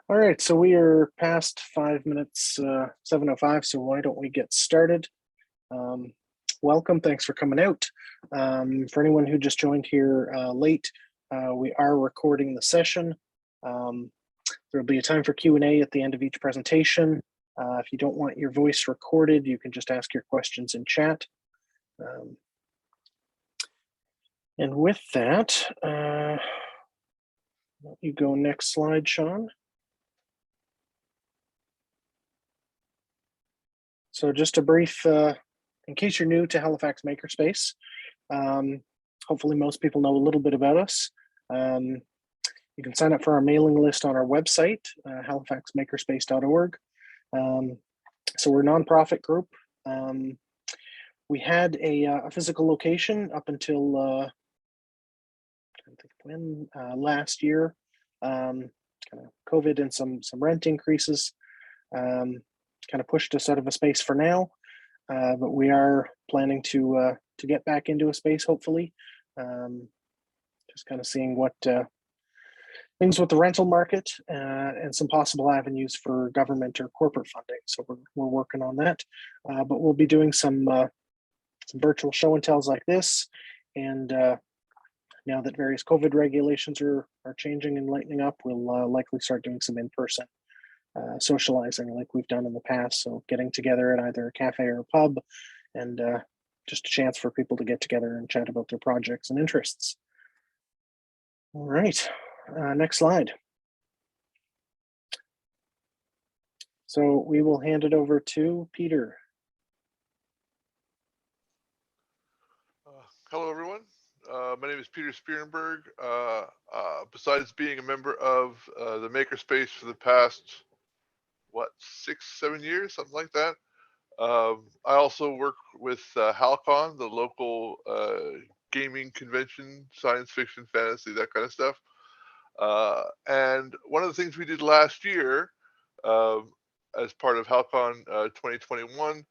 All right, so we are past 5 minutes, 7:05, so why don't we get started? Welcome, thanks for coming out. For anyone who just joined here late, we are recording the session. There'll be a time for Q&A at the end of each presentation. If you don't want your voice recorded, you can just ask your questions in chat. And with that, you go next slide, Sean. So just a brief, in case you're new to Halifax Makerspace, hopefully most people know a little bit about us. You can sign up for our mailing list on our website, halifaxmakerspace.org. So we're a nonprofit group. We had a physical location up until I don't think when last year. Kind of COVID and some rent increases kind of pushed us out of a space for now, but we are planning to get back into a space hopefully. Just kind of seeing what things with the rental market and some possible avenues for government or corporate funding. So we're working on that, but we'll be doing some virtual show and tells like this. And now that various COVID regulations are changing and lightening up, we'll likely start doing some in-person socializing like we've done in the past. So getting together at either a cafe or a pub, and just a chance for people to get together and chat about their projects and interests. All right, next slide. So we will hand it over to Peter. Hello, everyone. My name is Peter Spierenberg. Besides being a member of the Makerspace for the past, 6-7 years, something like that. I also work with Halcon, the local gaming convention, science fiction, fantasy, that kind of stuff. And one of the things we did last year as part of Halcon 2021,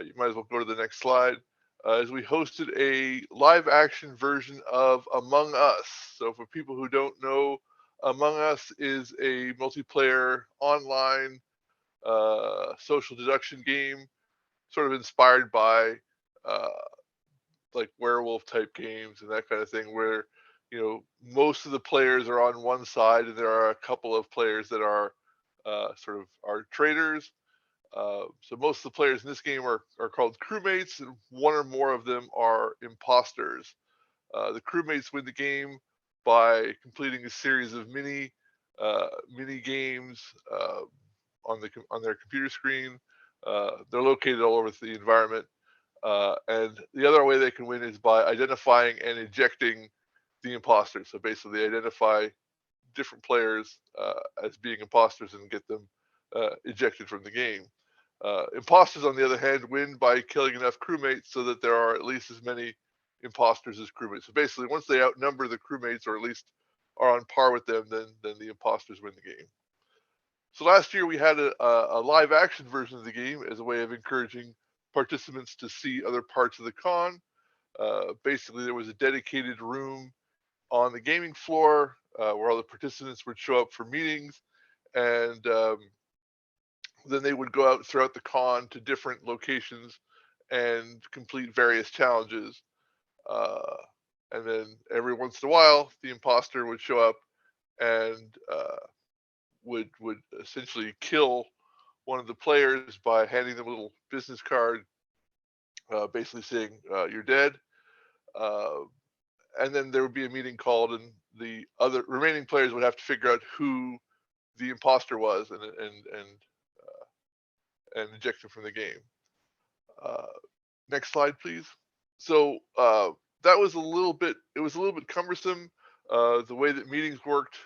you might as well go to the next slide, is we hosted a live action version of Among Us. So for people who don't know, Among Us is a multiplayer online social deduction game, sort of inspired by like werewolf type games and that kind of thing, where most of the players are on one side and there are a couple of players that are sort of are traitors. So most of the players in this game are called crewmates, and one or more of them are imposters. The crewmates win the game by completing a series of mini games on their computer screen. They're located all over the environment, and the other way they can win is by identifying and ejecting the imposters. So basically, identify different players as being imposters and get them ejected from the game. Imposters, on the other hand, win by killing enough crewmates so that there are at least as many imposters as crewmates. So basically, once they outnumber the crewmates, or at least are on par with them, then the imposters win the game. So last year we had a live action version of the game as a way of encouraging participants to see other parts of the con. Basically, there was a dedicated room on the gaming floor where all the participants would show up for meetings, and then they would go out throughout the con to different locations and complete various challenges. And then every once in a while, the imposter would show up and would essentially kill one of the players by handing them a little business card, basically saying you're dead. And then there would be a meeting called, and the other remaining players would have to figure out who the imposter was and eject him from the game. Next slide, please. So that was a little bit cumbersome. The way that meetings worked,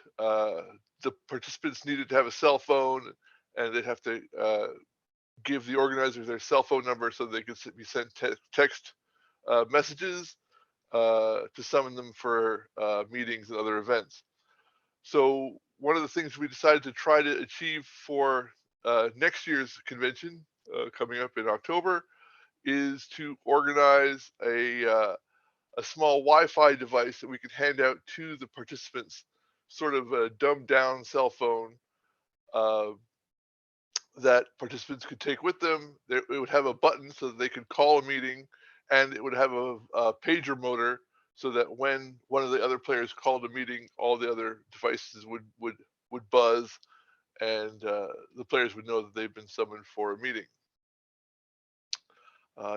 the participants needed to have a cell phone, and they'd have to give the organizers their cell phone number so they could be sent text messages to summon them for meetings and other events. So one of the things we decided to try to achieve for next year's convention coming up in October is to organize a small Wi-Fi device that we could hand out to the participants, sort of a dumbed down cell phone uh, that participants could take with them. It would have a button so that they could call a meeting, and it would have a pager motor so that when one of the other players called a meeting, all the other devices would buzz, and the players would know that they've been summoned for a meeting.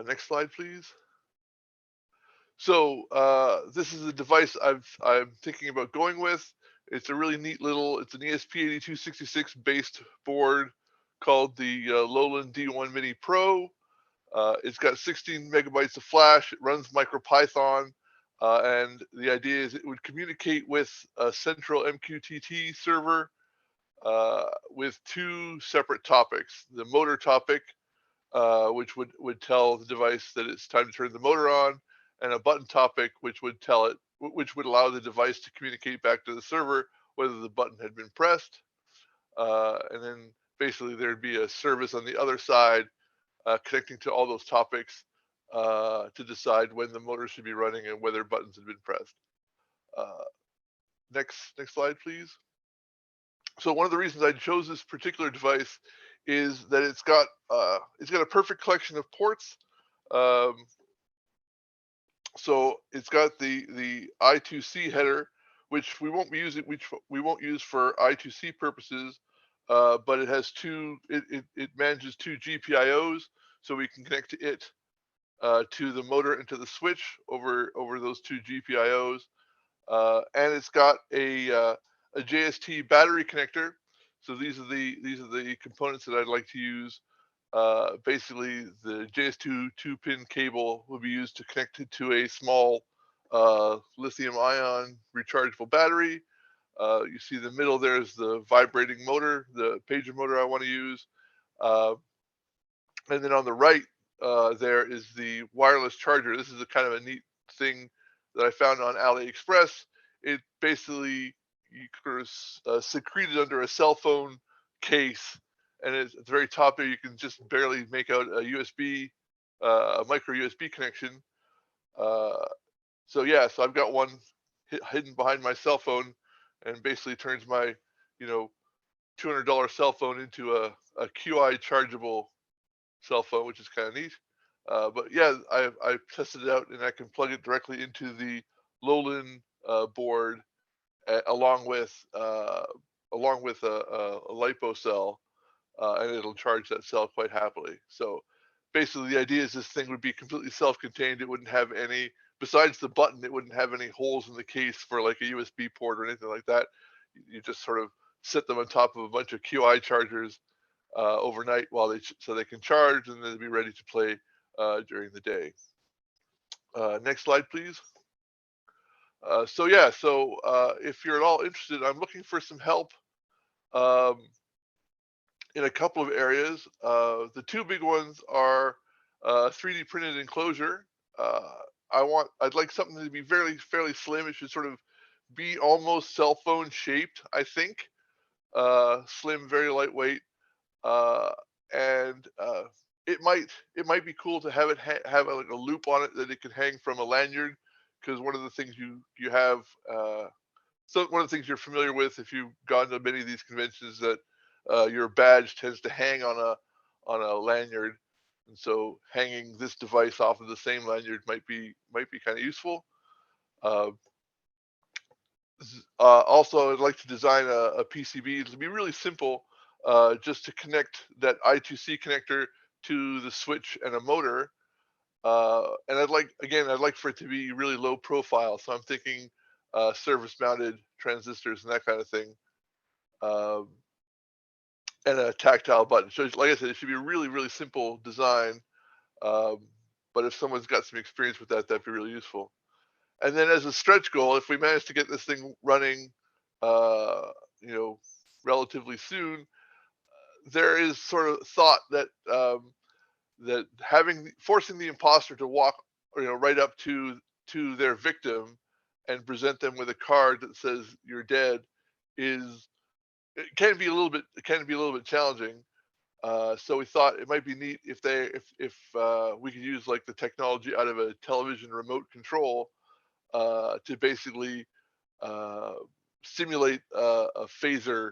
Next slide, please. So this is a device I'm thinking about going with. It's a really neat little. It's an ESP8266 based board called the Lowland D1 Mini Pro. It's got 16 megabytes of flash. It runs MicroPython, and the idea is it would communicate with a central MQTT server with two separate topics: the motor topic, which would tell the device that it's time to turn the motor on, and a button topic, which would tell it, which would allow the device to communicate back to the server whether the button had been pressed. And then basically there'd be a service on the other side connecting to all those topics to decide when the motor should be running and whether buttons had been pressed. Uh, next slide, please. So one of the reasons I chose this particular device is that it's got a perfect collection of ports. Um, so it's got the I2C header, which we won't be using, which we won't use for I2C purposes, but it has two. It manages two GPIOs, so we can connect it to the motor and to the switch over those two GPIOs. And it's got a JST battery connector. So these are the components that I'd like to use. Basically, the JS2 2-pin cable will be used to connect it to a small lithium-ion rechargeable battery. You see the middle there is the vibrating motor, the pager motor I want to use. Uh, and then on the right there is the wireless charger. This is a kind of a neat thing that I found on AliExpress. It basically you could secreted under a cell phone case, and it's at the very top there. You can just barely make out a USB, a micro USB connection. Uh, so yeah, so I've got one hidden behind my cell phone, and basically turns my, you know, $200 cell phone into a QI chargeable cell phone, which is kind of neat. But yeah, I tested it out, and I can plug it directly into the Lowland board along with a LiPo cell, and it'll charge that cell quite happily. So basically, the idea is this thing would be completely self-contained. It wouldn't have any, besides the button, it wouldn't have any holes in the case for like a USB port or anything like that. You just sort of set them on top of a bunch of QI chargers overnight while so they can charge, and then they'll be ready to play during the day. Next slide, please. So yeah, so if you're at all interested, I'm looking for some help um, in a couple of areas. The two big ones are 3D printed enclosure. Uh, I'd like something to be fairly slim. It should sort of be almost cell phone shaped, I think. Slim, very lightweight, uh, and it might be cool to have it have like a loop on it that it can hang from a lanyard, because one of the things you have so one of the things you're familiar with if you've gone to many of these conventions, that your badge tends to hang on a lanyard, and so hanging this device off of the same lanyard might be kind of useful. Uh, Also, I'd like to design a PCB to be really simple, just to connect that I2C connector to the switch and a motor. And I'd like for it to be really low profile. So I'm thinking surface mounted transistors and that kind of thing, um, and a tactile button. So, like I said, it should be a really simple design. Um, but if someone's got some experience with that, that'd be really useful. And then as a stretch goal, if we manage to get this thing running, uh, you know, relatively soon, there is sort of thought that that forcing the imposter to walk, right up to their victim and present them with a card that says you're dead is it can be a little bit challenging. So we thought it might be neat if we could use like the technology out of a television remote control to basically uh, simulate a phaser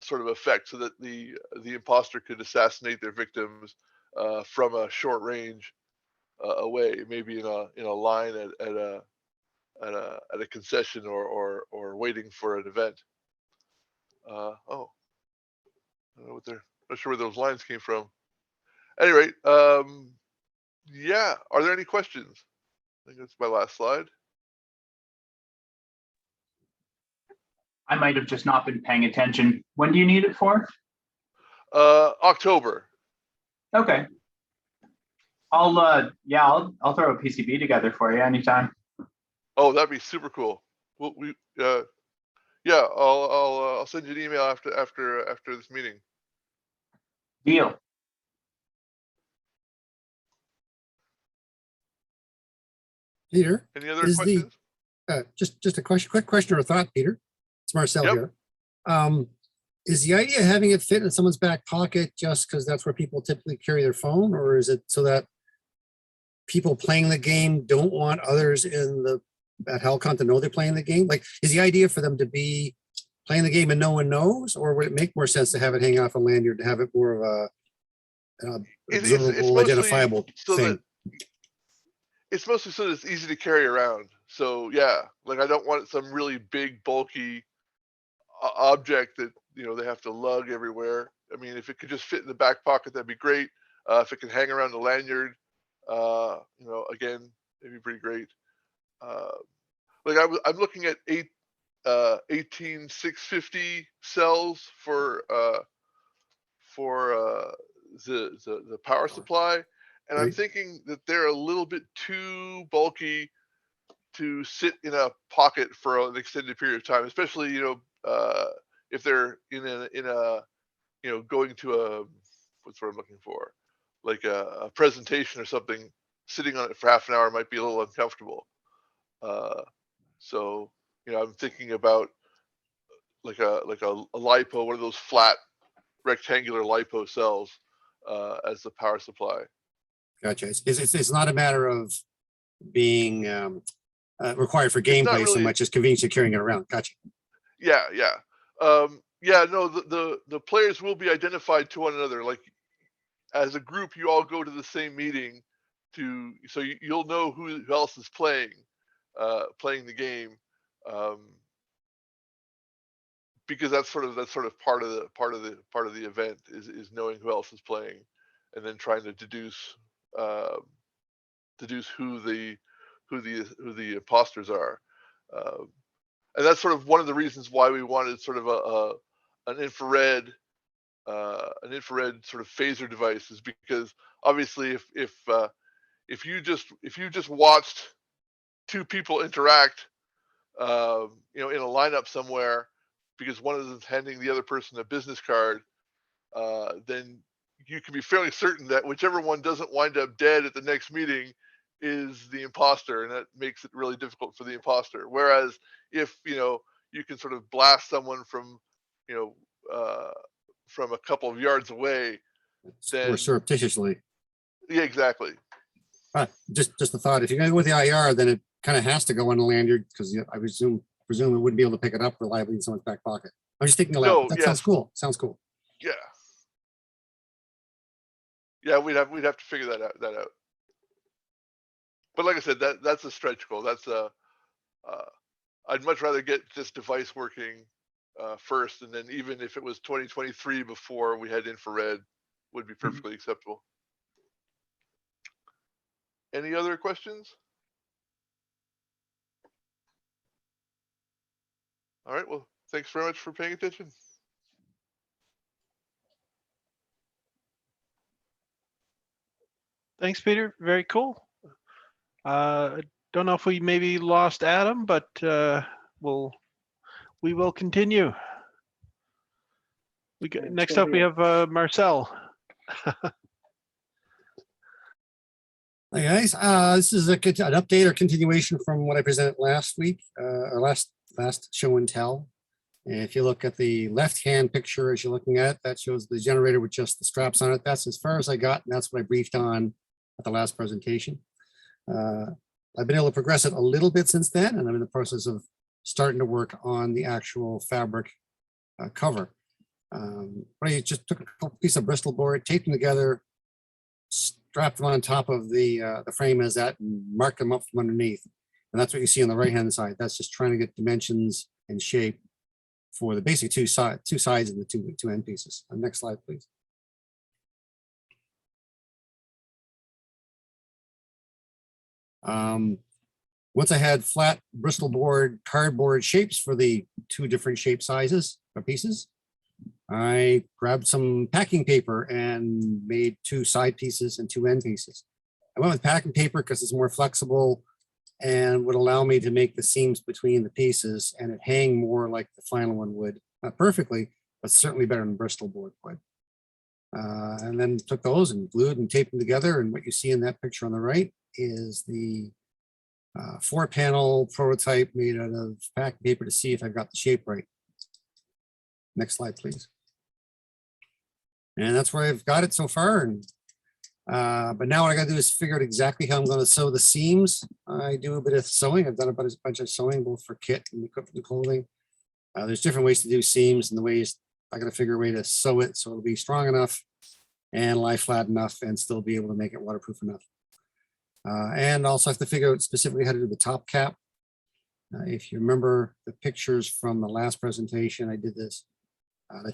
sort of effect, so that the imposter could assassinate their victims from a short range away, maybe in a line at a concession, or waiting for an event. Oh, I don't know what they're not sure where those lines came from. At any rate, yeah. Are there any questions? I think that's my last slide. I might have just not been paying attention. When do you need it for? October. Okay. I'll throw a PCB together for you anytime. Oh, that'd be super cool. Well, yeah, I'll send you an email after this meeting. Deal. Peter, Any other is questions? just a question, quick question or thought, Peter. It's Marcel Yep. here. Is the idea of having it fit in someone's back pocket just because that's where people typically carry their phone, or is it so that people playing the game don't want others at Helcon to know they're playing the game? Like, is the idea for them to be playing the game and no one knows, or would it make more sense to have it hang off a lanyard, to have it more of a It's observable, mostly identifiable so thing? that it's mostly so that it's easy to carry around. So yeah, like I don't want some really big bulky object that they have to lug everywhere. I mean, if it could just fit in the back pocket, that'd be great. If it could hang around the lanyard, again, it'd be pretty great. Like I'm looking at 18650 cells for the power supply, and I'm Right. thinking that they're a little bit too bulky to sit in a pocket for an extended period of time, especially if they're in a going to what's what I'm looking for, like a presentation or something. Sitting on it for half an hour might be a little uncomfortable. So I'm thinking about like a LiPo, one of those flat rectangular LiPo cells as the power supply. Gotcha. It's not a matter of being required for It's not gameplay so really. much as convenience of carrying it around. Gotcha. Yeah. No, the players will be identified to one another. Like as a group, you all go to the same meeting so you'll know who else is playing the game, because that's sort of part of the event is knowing who else is playing, and then trying to deduce who the imposters are. And that's sort of one of the reasons why we wanted sort of an infrared sort of phaser device, is because obviously if you just watched two people interact in a lineup somewhere, because one of them is handing the other person a business card, then you can be fairly certain that whichever one doesn't wind up dead at the next meeting is the imposter, and that makes it really difficult for the imposter. Whereas if you can sort of blast someone from from a couple of yards away, then Or surreptitiously. yeah, exactly. Just a thought. If you're going to go with the IR, then it kind of has to go on the lanyard, because I presume it wouldn't be able to pick it up reliably in someone's back pocket. I'm just thinking aloud. No, That yes. sounds cool. Sounds cool. Yeah, we'd have to figure that out. But like I said, that's a stretch goal. That's I'd much rather get this device working first, and then even if it was 2023 before we had infrared, would be perfectly acceptable. Any other questions? All right. Well, thanks very much for paying attention. Thanks, Peter. Very cool. Don't know if we maybe lost Adam, but we will continue. Next still up, we here. have Marcel. Hi guys, this is an update or continuation from what I presented last week, or last show and tell. And if you look at the left-hand picture as you're looking at it, that shows the generator with just the straps on it. That's as far as I got, and that's what I briefed on at the last presentation. I've been able to progress it a little bit since then, and I'm in the process of starting to work on the actual fabric cover. I just took a couple pieces of Bristol board, taped them together, strapped them on top of the frame as that, and marked them up from underneath. And that's what you see on the right-hand side. That's just trying to get dimensions and shape for the basic two sides of the two end pieces. Next slide, please. Once I had flat Bristol board cardboard shapes for the two different shape sizes or pieces, I grabbed some packing paper and made two side pieces and two end pieces. I went with packing paper because it's more flexible and would allow me to make the seams between the pieces and it hang more like the final one would. Not perfectly, but certainly better than Bristol board would. And then took those and glued and taped them together. And what you see in that picture on the right is the 4-panel prototype made out of packing paper to see if I've got the shape right. Next slide, please. And that's where I've got it so far. And but now what I got to do is figure out exactly how I'm going to sew the seams. I do a bit of sewing. I've done a bunch of sewing, both for kit and equipment and clothing. There's different ways to do seams, and the ways I got to figure a way to sew it so it'll be strong enough and lie flat enough and still be able to make it waterproof enough. And also have to figure out specifically how to do the top cap. If you remember the pictures from the last presentation, I did this. The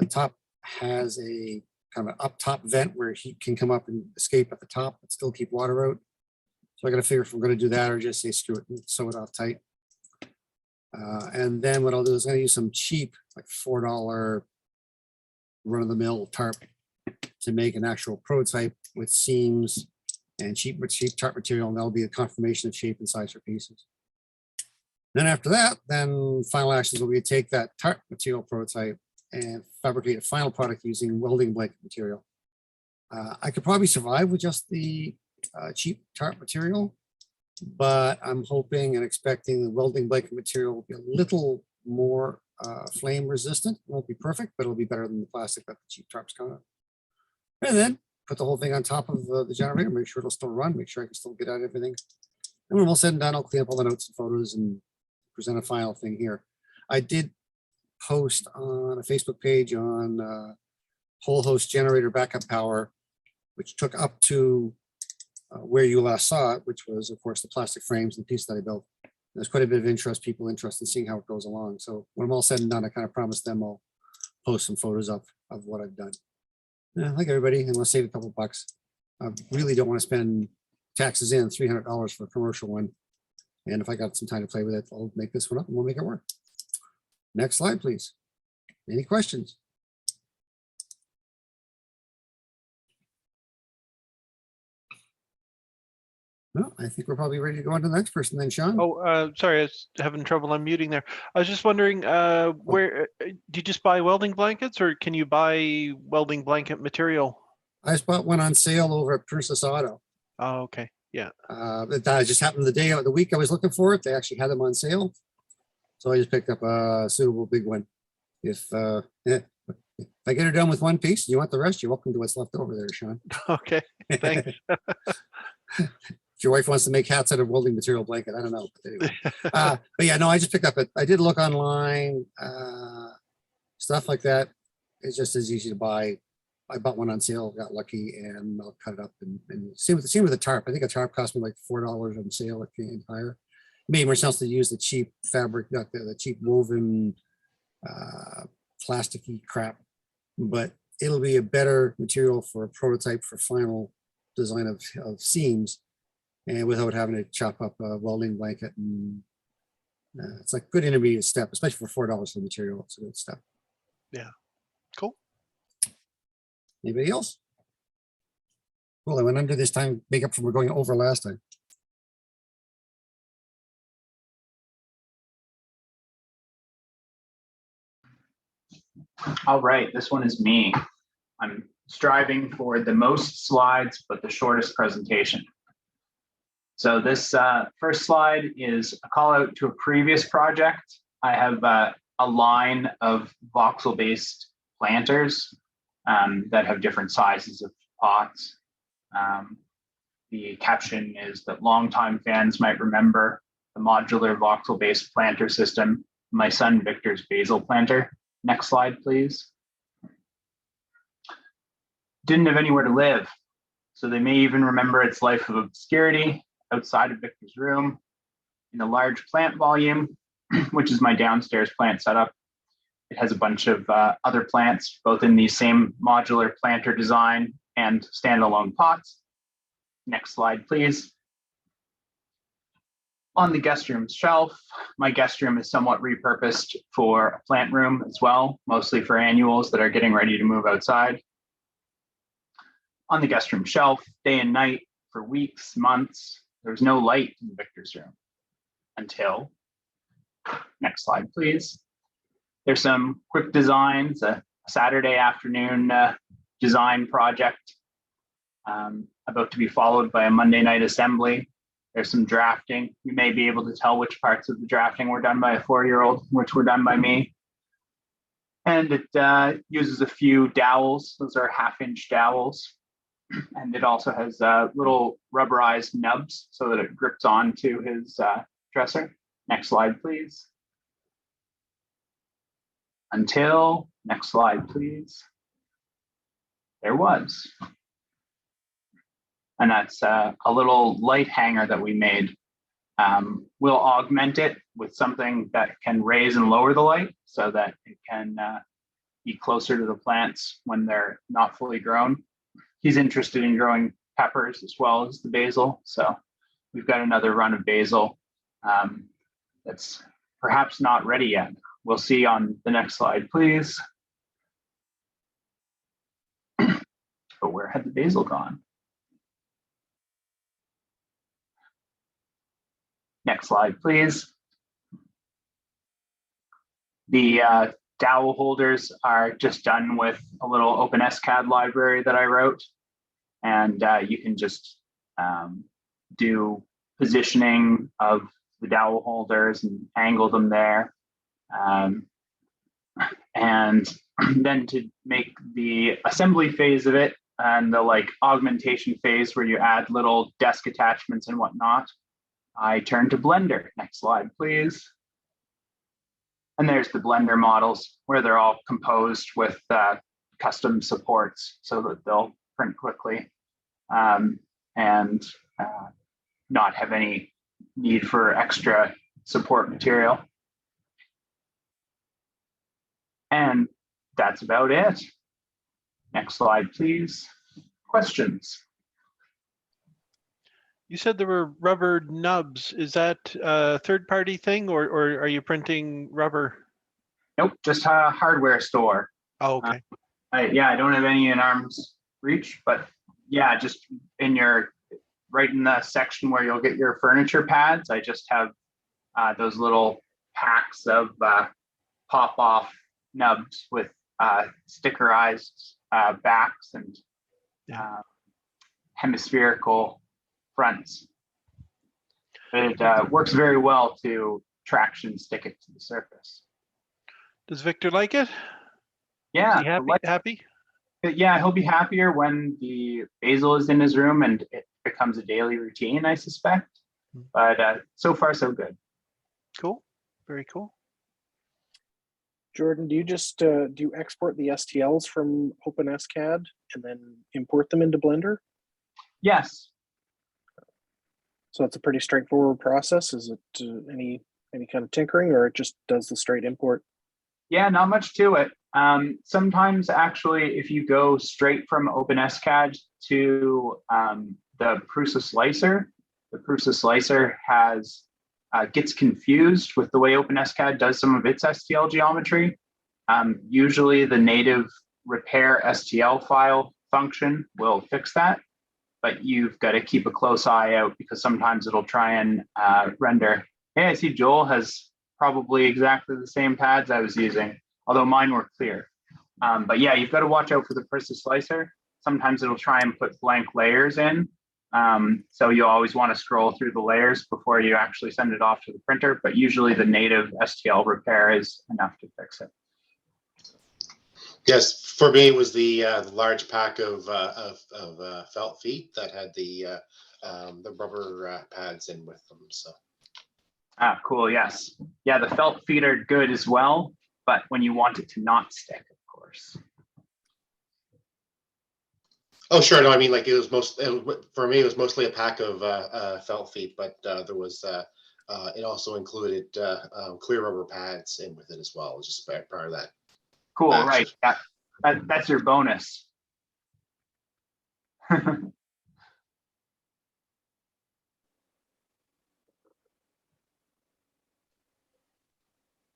top has a kind of an up top vent where heat can come up and escape at the top, but still keep water out. So I got to figure if I'm going to do that or just say screw it and sew it off tight. And then what I'll do is I'm going to use some cheap, like $4 run-of-the-mill tarp to make an actual prototype with seams and cheap tarp material, and that'll be a confirmation of shape and size for pieces. Then after that, then final actions will be to take that tarp material prototype and fabricate a final product using welding blanket material. I could probably survive with just the cheap tarp material, but I'm hoping and expecting the welding blanket material will be a little more flame resistant. It won't be perfect, but it'll be better than the plastic that the cheap tarps come out. And then put the whole thing on top of the generator, make sure it'll still run, make sure I can still get out everything. And when we're all said and done, I'll clean up all the notes and photos and present a final thing here. I did post on a Facebook page on whole host generator backup power, which took up to where you last saw it, which was of course the plastic frames and the piece that I built. There's quite a bit of interest, people interested in seeing how it goes along. So when I'm all said and done, I kind of promised them I'll post some photos of what I've done. Yeah, like everybody, and we'll save a couple bucks. I really don't want to spend taxes in $300 for a commercial one. And if I got some time to play with it, I'll make this one up and we'll make it work. Next slide, please. Any questions? No, I think we're probably ready to go on to the next person then, Sean. Oh, sorry, I was having trouble unmuting there. I was just wondering, where do you just buy welding blankets, or can you buy welding blanket material? I just bought one on sale over at Princess Auto. Oh, okay, yeah. That just happened the day of the week I was looking for it. They actually had them on sale. So I just picked up a suitable big one. If I get her done with one piece, and you want the rest, you're welcome to what's left over there, Sean. Okay, thanks. If your wife wants to make hats out of welding material blanket, I don't know. But anyway, but yeah, no, I just picked up it. I did look online, stuff like that. It's just as easy to buy. I bought one on sale, got lucky, and I'll cut it up and same with the tarp. I think a tarp cost me like $4 on sale at Canadian Tire. It made more sense to use the cheap fabric, not the cheap woven plasticky crap, but it'll be a better material for a prototype for final design of seams, and without having to chop up a welding blanket. And it's like good intermediate step, especially for $4 for the material. It's a good step. Yeah, cool. Anybody else? Well, I went under this time, make up for we're going over last time. All right, this one is me. I'm striving for the most slides, but the shortest presentation. So this first slide is a call out to a previous project. I have a line of voxel-based planters that have different sizes of pots. The caption is that longtime fans might remember the modular voxel-based planter system, my son Victor's basil planter. Next slide, please. didn't have anywhere to live. So they may even remember its life of obscurity outside of Victor's room in a large plant volume, which is my downstairs plant setup. It has a bunch of other plants, both in the same modular planter design and standalone pots. Next slide, please. On the guest room shelf, my guest room is somewhat repurposed for a plant room as well, mostly for annuals that are getting ready to move outside. On the guest room shelf, day and night, for weeks, months, there was no light in Victor's room until, next slide, please. There's some quick designs, a Saturday afternoon design project about to be followed by a Monday night assembly. There's some drafting. You may be able to tell which parts of the drafting were done by a 4-year-old, which were done by me. And it uses a few dowels. Those are 1/2-inch dowels. And it also has little rubberized nubs so that it grips onto his dresser. Next slide, please. Until, next slide, please. There was. And that's a little light hanger that we made. We'll augment it with something that can raise and lower the light so that it can be closer to the plants when they're not fully grown. He's interested in growing peppers as well as the basil. So we've got another run of basil that's perhaps not ready yet. We'll see on the next slide, please. But where had the basil gone? Next slide, please. The dowel holders are just done with a little OpenSCAD library that I wrote. And you can just do positioning of the dowel holders and angle them there. And then to make the assembly phase of it and the like augmentation phase where you add little desk attachments and whatnot, I turn to Blender. Next slide, please. And there's the Blender models where they're all composed with custom supports so that they'll print quickly and not have any need for extra support material. And that's about it. Next slide, please. Questions? You said there were rubber nubs. Is that a third-party thing, or are you printing rubber? Nope, just a hardware store. Oh, okay. I don't have any in arm's reach, but yeah, just in your, right in the section where you'll get your furniture pads, I just have those little packs of pop-off nubs with stickerized backs and hemispherical fronts. It works very well to traction stick it to the surface. Does Victor like it? Yeah. Is he happy? Yeah, he'll be happier when the basil is in his room and it becomes a daily routine, I suspect. But so far, so good. Cool. Very cool. Jordan, do you just do you export the STLs from OpenSCAD and then import them into Blender? Yes. So it's a pretty straightforward process. Is it any kind of tinkering, or it just does the straight import? Yeah, not much to it. Sometimes actually, if you go straight from OpenSCAD to the Prusa slicer, the Prusa slicer has gets confused with the way OpenSCAD does some of its STL geometry. Usually the native repair STL file function will fix that, but you've got to keep a close eye out because sometimes it'll try and render. Hey, I see Joel has probably exactly the same pads I was using, although mine were clear. But yeah, you've got to watch out for the Prusa slicer. Sometimes it'll try and put blank layers in. So you always want to scroll through the layers before you actually send it off to the printer, but usually the native STL repair is enough to fix it. Yes, for me it was the large pack of felt feet that had the rubber pads in with them. So. Ah, cool. Yes. Yeah, the felt feet are good as well, but when you want it to not stick, of course. Oh, sure. No, I mean, like for me, it was mostly a pack of felt feet, but there was it also included clear rubber pads in with it as well. It was just part of that Cool, batch. right? That's your bonus.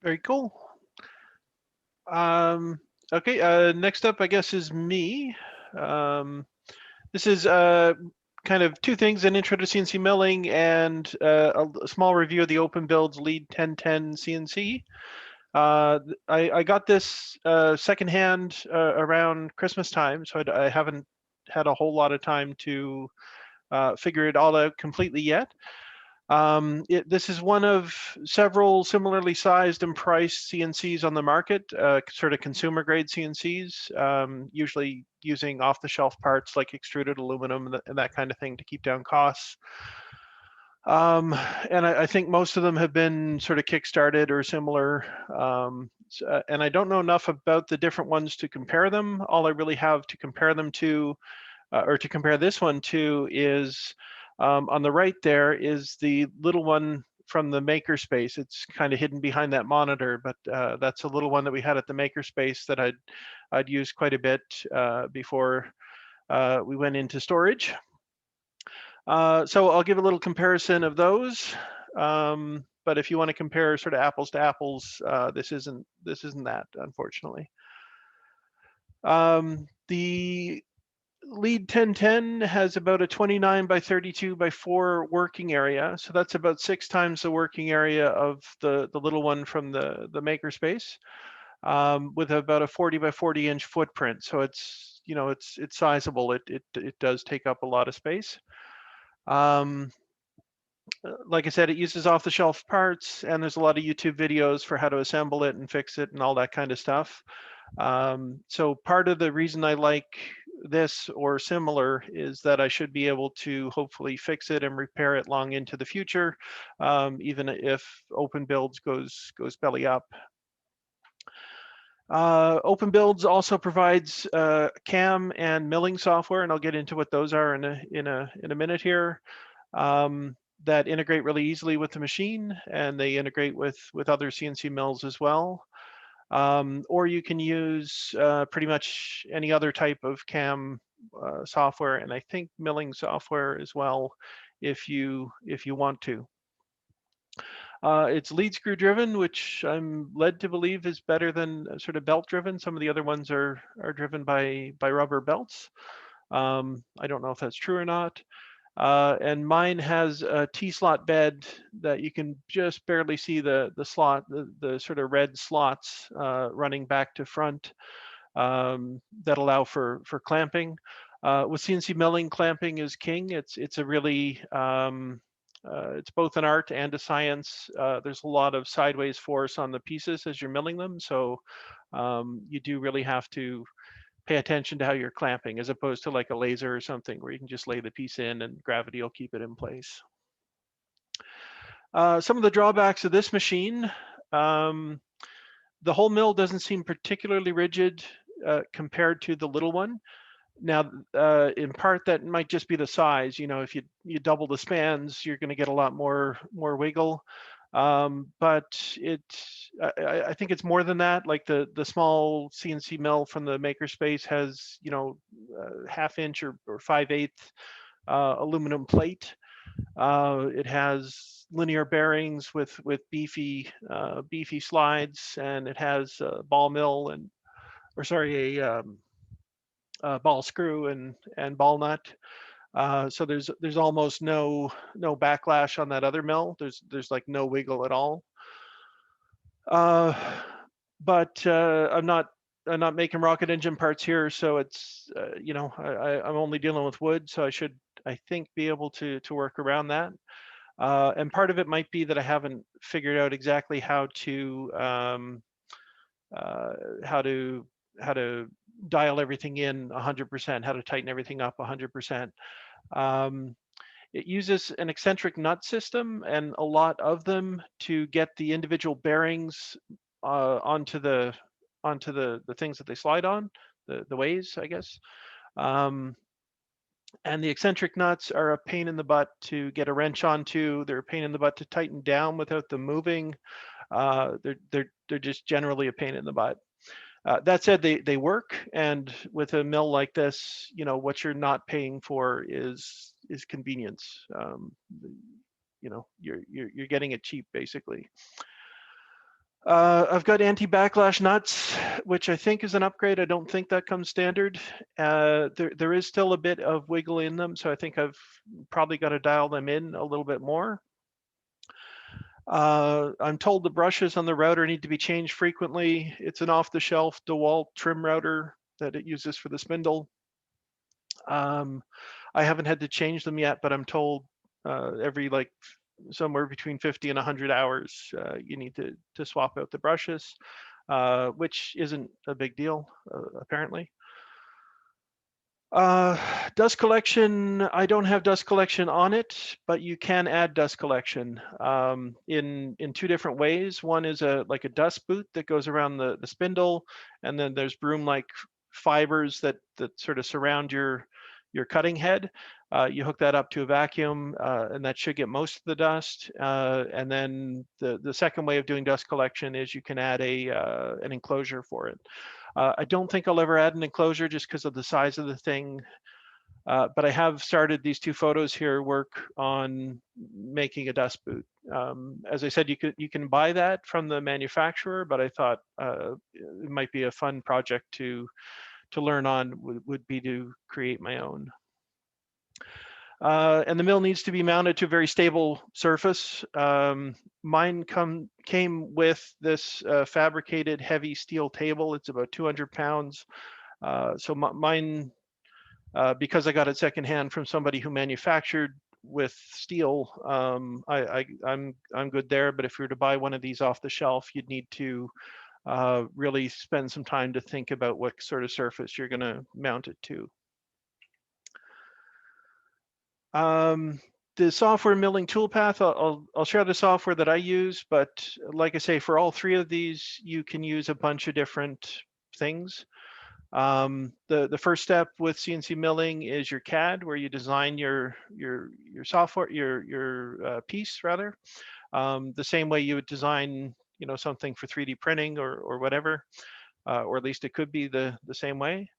Very cool. Okay, next up, I guess, is me. This is kind of two things, an intro to CNC milling and a small review of the Open Builds Lead 1010 CNC. I got this secondhand around Christmas time, so I haven't had a whole lot of time to figure it all out completely yet. This is one of several similarly sized and priced CNCs on the market, sort of consumer grade CNCs, usually using off-the-shelf parts like extruded aluminum and that kind of thing to keep down costs. And I think most of them have been sort of kickstarted or similar. And I don't know enough about the different ones to compare them. All I really have to compare them to, or to compare this one to, is on the right there is the little one from the makerspace. It's kind of hidden behind that monitor, but that's a little one that we had at the makerspace that I'd used quite a bit before we went into storage. So I'll give a little comparison of those. But if you want to compare sort of apples to apples, this isn't that, unfortunately. The Lead 1010 has about a 29 by 32 by 4 working area. So that's about 6 times the working area of the little one from the makerspace, with about a 40 by 40 inch footprint. So it's, you know, it's sizable. It does take up a lot of space. Like I said, it uses off-the-shelf parts, and there's a lot of YouTube videos for how to assemble it and fix it and all that kind of stuff. So part of the reason I like this or similar is that I should be able to hopefully fix it and repair it long into the future, even if Open Builds goes belly up. Open Builds also provides CAM and milling software, and I'll get into what those are in a minute here. That integrate really easily with the machine, and they integrate with other CNC mills as well. Or you can use pretty much any other type of CAM software, and I think milling software as well, if you want to. It's lead screw driven, which I'm led to believe is better than sort of belt driven. Some of the other ones are driven by rubber belts. I don't know if that's true or not. And mine has a T-slot bed that you can just barely see the slot, the sort of red slots running back to front that allow for clamping. With CNC milling, clamping is king. It's a really it's both an art and a science. There's a lot of sideways force on the pieces as you're milling them, so you do really have to pay attention to how you're clamping, as opposed to like a laser or something where you can just lay the piece in and gravity will keep it in place. Some of the drawbacks of this machine, the whole mill doesn't seem particularly rigid compared to the little one. Now, in part, that might just be the size. You know, if you double the spans, you're going to get a lot more wiggle. But I think it's more than that. Like the small CNC mill from the makerspace has, you know, 1/2 inch or 5/8 aluminum plate. It has linear bearings with beefy slides, and it has a ball mill and, or sorry, a ball screw and ball nut. So there's almost no backlash on that other mill. There's like no wiggle at all. But I'm not making rocket engine parts here, so it's you know, I'm only dealing with wood, so I should, I think, be able to work around that. And part of it might be that I haven't figured out exactly how to dial everything in 100%, how to tighten everything up 100%. It uses an eccentric nut system, and a lot of them, to get the individual bearings onto the things that they slide on, the ways, I guess. And the eccentric nuts are a pain in the butt to get a wrench onto. They're a pain in the butt to tighten down without them moving. They're just generally a pain in the butt. That said, they work, and with a mill like this, you know, what you're not paying for is convenience. You know, you're getting it cheap basically. I've got anti-backlash nuts, which I think is an upgrade. I don't think that comes standard. There is still a bit of wiggle in them, so I think I've probably got to dial them in a little bit more. I'm told the brushes on the router need to be changed frequently. It's an off-the-shelf DeWalt trim router that it uses for the spindle. I haven't had to change them yet, but I'm told every like somewhere between 50 and 100 hours, you need to swap out the brushes, which isn't a big deal, apparently. Dust collection, I don't have dust collection on it, but you can add dust collection in two different ways. One is like a dust boot that goes around the spindle, and then there's broom-like fibers that sort of surround your cutting head. You hook that up to a vacuum, and that should get most of the dust. And then the second way of doing dust collection is you can add an enclosure for it. I don't think I'll ever add an enclosure just because of the size of the thing. But I have started these two photos here work on making a dust boot. As I said, you can buy that from the manufacturer, but I thought it might be a fun project to learn on would be to create my own. And the mill needs to be mounted to a very stable surface. Mine came with this fabricated heavy steel table. It's about 200 pounds. So mine, because I got it secondhand from somebody who manufactured with steel, I'm good there. But if you were to buy one of these off the shelf, you'd need to really spend some time to think about what sort of surface you're going to mount it to. The software milling toolpath, I'll share the software that I use, but like I say, for all three of these, you can use a bunch of different things. The first step with CNC milling is your CAD, where you design your software, your piece rather, the same way you would design, you know, something for 3D printing or whatever, or at least it could be the same way.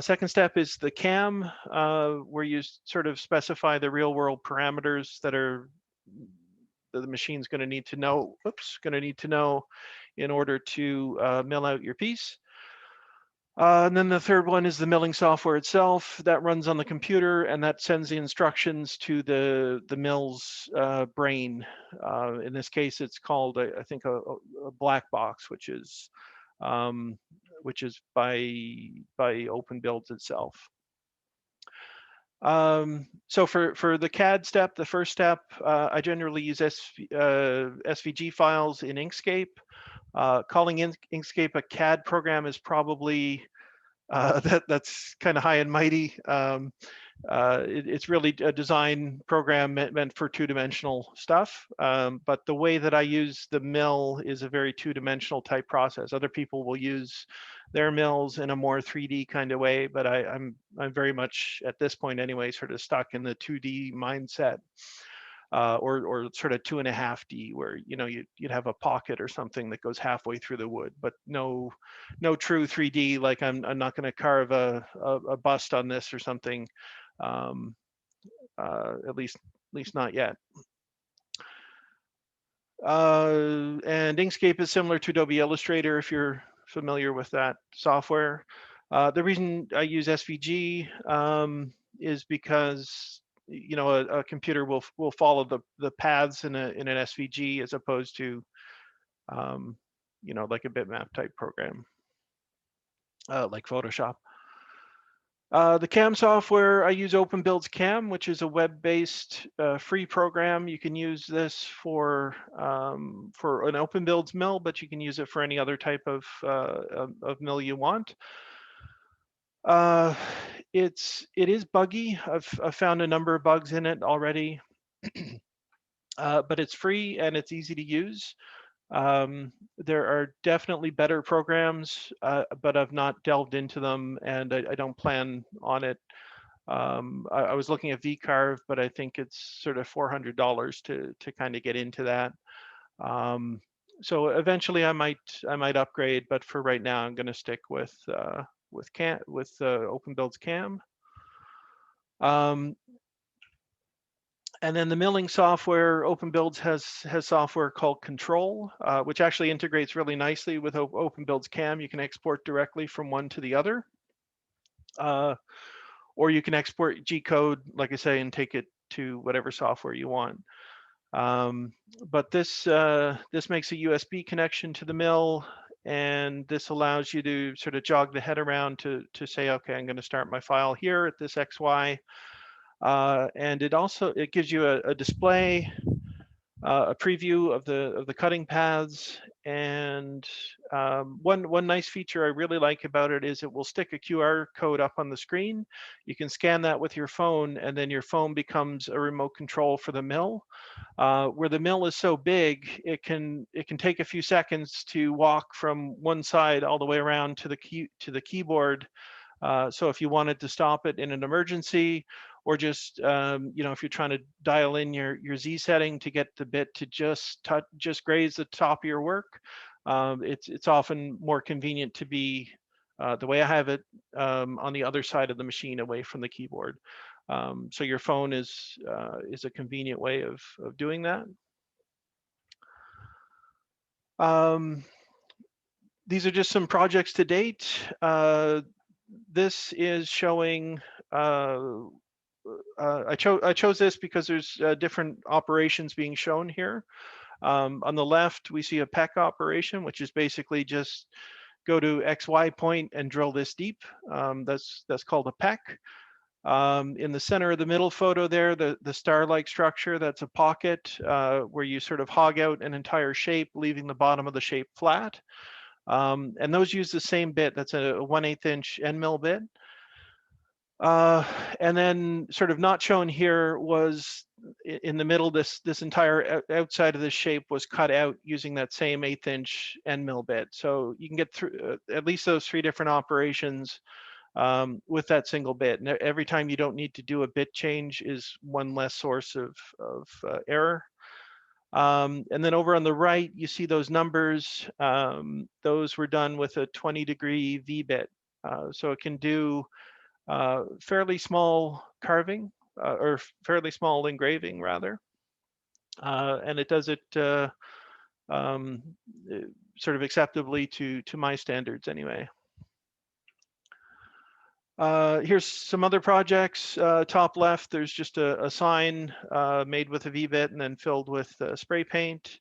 Second step is the CAM, where you sort of specify the real world parameters that the machine's going to need to know, in order to mill out your piece. And then the third one is the milling software itself that runs on the computer, and that sends the instructions to the mill's brain. In this case, it's called, I think, a black box, which is by Open Builds itself. So for the CAD step, the first step, I generally use SVG files in Inkscape. Calling Inkscape a CAD program is probably that's kind of high and mighty. It's really a design program meant for two-dimensional stuff. But the way that I use the mill is a very two-dimensional type process. Other people will use their mills in a more 3D kind of way, but I'm very much at this point anyway, sort of stuck in the 2D mindset. Or sort of 2.5D, where you'd have a pocket or something that goes halfway through the wood, but no true 3D. Like I'm not going to carve a bust on this or something, at least not yet. And Inkscape is similar to Adobe Illustrator if you're familiar with that software. The reason I use SVG is because a computer will follow the paths in an SVG as opposed to like a bitmap type program like Photoshop. The CAM software, I use Open Builds CAM, which is a web-based free program. You can use this for an Open Builds mill, but you can use it for any other type of mill you want. It is buggy. I've found a number of bugs in it already, but it's free and it's easy to use. There are definitely better programs, but I've not delved into them, and I don't plan on it. I was looking at VCarve, but I think it's sort of $400 to kind of get into that. So eventually I might upgrade, but for right now I'm going to stick with OpenBuild's CAM. And then the milling software, OpenBuilds has software called Control, which actually integrates really nicely with OpenBuild's CAM. You can export directly from one to the other, or you can export G-code, like I say, and take it to whatever software you want. But this makes a USB connection to the mill, and this allows you to sort of jog the head around to say, okay, I'm going to start my file here at this XY. And it gives you a display, a preview of the cutting paths, and one nice feature I really like about it is it will stick a QR code up on the screen. You can scan that with your phone, and then your phone becomes a remote control for the mill. Where the mill is so big, it can take a few seconds to walk from one side all the way around to the keyboard. So if you wanted to stop it in an emergency, or just if you're trying to dial in your Z setting to get the bit to just graze the top of your work, it's often more convenient to be the way I have it on the other side of the machine, away from the keyboard. So your phone is a convenient way of doing that. These are just some projects to date. This is showing. I chose this because there's different operations being shown here. On the left, we see a Peck operation, which is basically just go to XY point and drill this deep. That's called a Peck. In the center of the middle photo there, the star-like structure, that's a pocket where you sort of hog out an entire shape, leaving the bottom of the shape flat. And those use the same bit. That's a 1/8 inch end mill bit. And then sort of not shown here was in the middle, this entire outside of the shape was cut out using that same 1/8 inch end mill bit. So you can get through at least those 3 different operations with that single bit. And every time you don't need to do a bit change is one less source of error. And then over on the right, you see those numbers. Those were done with a 20-degree V bit. So it can do fairly small carving or fairly small engraving rather. And it does it sort of acceptably to my standards anyway. Here's some other projects. Top left, there's just a sign made with a V-bit and then filled with spray paint.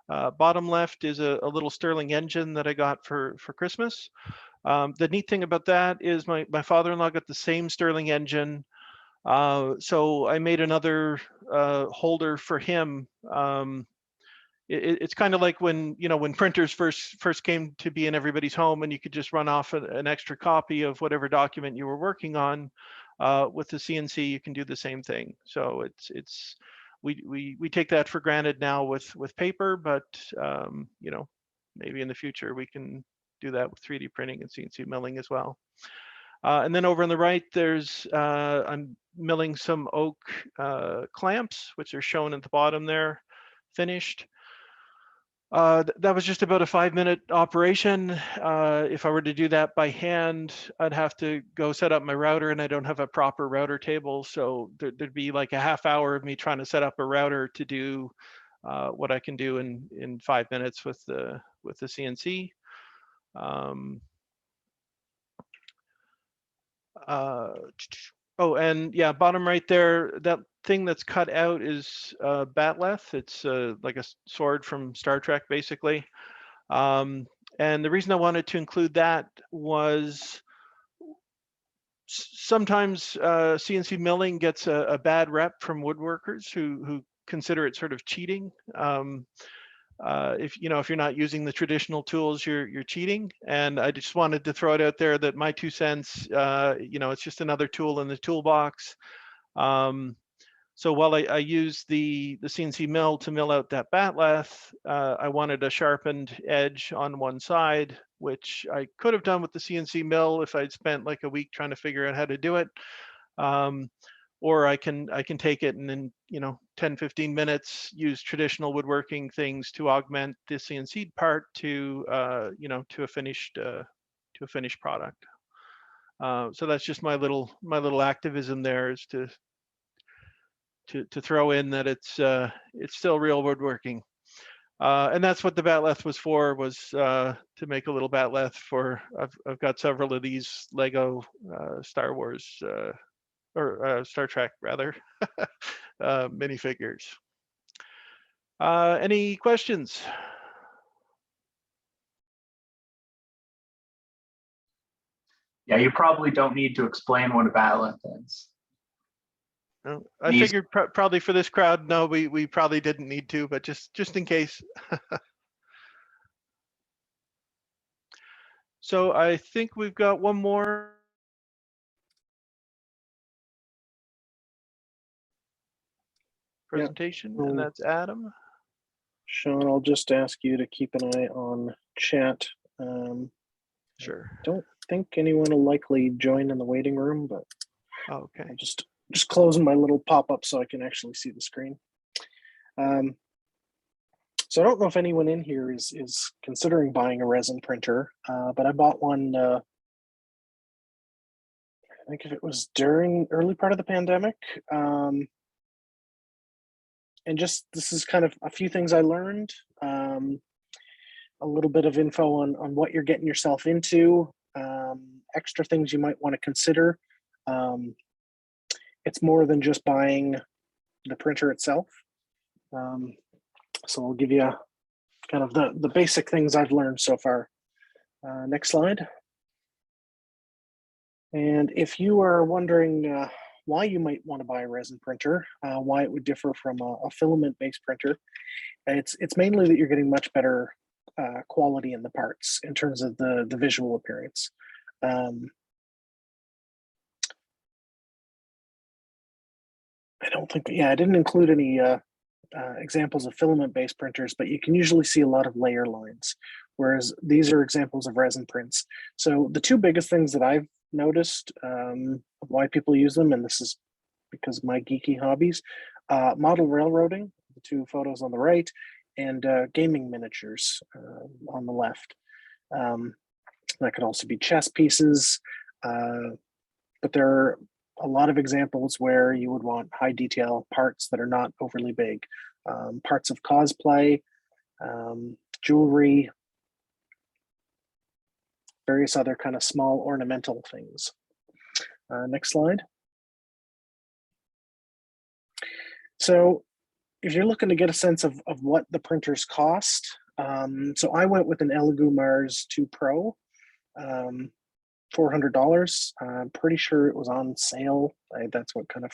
Bottom left is a little Stirling engine that I got for Christmas. The neat thing about that is my father-in-law got the same Stirling engine. So I made another holder for him. It's kind of like when printers first came to be in everybody's home, and you could just run off an extra copy of whatever document you were working on. With the CNC, you can do the same thing. So we take that for granted now with paper, but maybe in the future we can do that with 3D printing and CNC milling as well. And then over on the right, there's I'm milling some oak clamps, which are shown at the bottom there, finished. That was just about a 5-minute operation. If I were to do that by hand, I'd have to go set up my router, and I don't have a proper router table. So there'd be like a half hour of me trying to set up a router to do what I can do in 5 minutes with the CNC. Oh, and yeah, bottom right there, that thing that's cut out is batleth. It's like a sword from Star Trek, basically. And the reason I wanted to include that was sometimes CNC milling gets a bad rep from woodworkers who consider it sort of cheating. If you're not using the traditional tools, you're cheating. And I just wanted to throw it out there that my 2 cents, it's just another tool in the toolbox. So while I use the CNC mill to mill out that batleth, I wanted a sharpened edge on one side, which I could have done with the CNC mill if I'd spent like a week trying to figure out how to do it. Or I can take it and in 10, 15 minutes use traditional woodworking things to augment the CNC part to to a finished product. So that's just my little activism there, is to throw in that it's still real woodworking. And that's what the batleth was for, was to make a little batleth for, I've got several of these Lego Star Wars or Star Trek rather minifigures. Any questions? Yeah, you probably don't need to explain what a batleth is. No, I These- figured probably for this crowd, no, we probably didn't need to, but just in case. So I think we've got one more presentation, and that's Adam. Sean, I'll just ask you to keep an eye on chat. Sure. Don't think anyone will likely join in the waiting room, but Okay. I'm just closing my little pop-up so I can actually see the screen. So I don't know if anyone in here is considering buying a resin printer, but I bought one, I think if it was during early part of the pandemic. And just, this is kind of a few things I learned, a little bit of info on what you're getting yourself into, extra things you might want to consider. It's more than just buying the printer itself. So I'll give you kind of the basic things I've learned so far. Next slide. And if you are wondering why you might want to buy a resin printer, why it would differ from a filament-based printer, it's mainly that you're getting much better quality in the parts in terms of the visual appearance. I don't think, yeah, I didn't include any examples of filament-based printers, but you can usually see a lot of layer lines, whereas these are examples of resin prints. So the two biggest things that I've noticed why people use them, and this is because of my geeky hobbies, model railroading, the two photos on the right, and gaming miniatures on the left. That could also be chess pieces, but there are a lot of examples where you would want high detail parts that are not overly big. Parts of cosplay, jewelry, various other kind of small ornamental things. Next slide. So if you're looking to get a sense of what the printers cost, so I went with an Elegu Mars 2 Pro, $400. I'm pretty sure it was on sale. That's what kind of,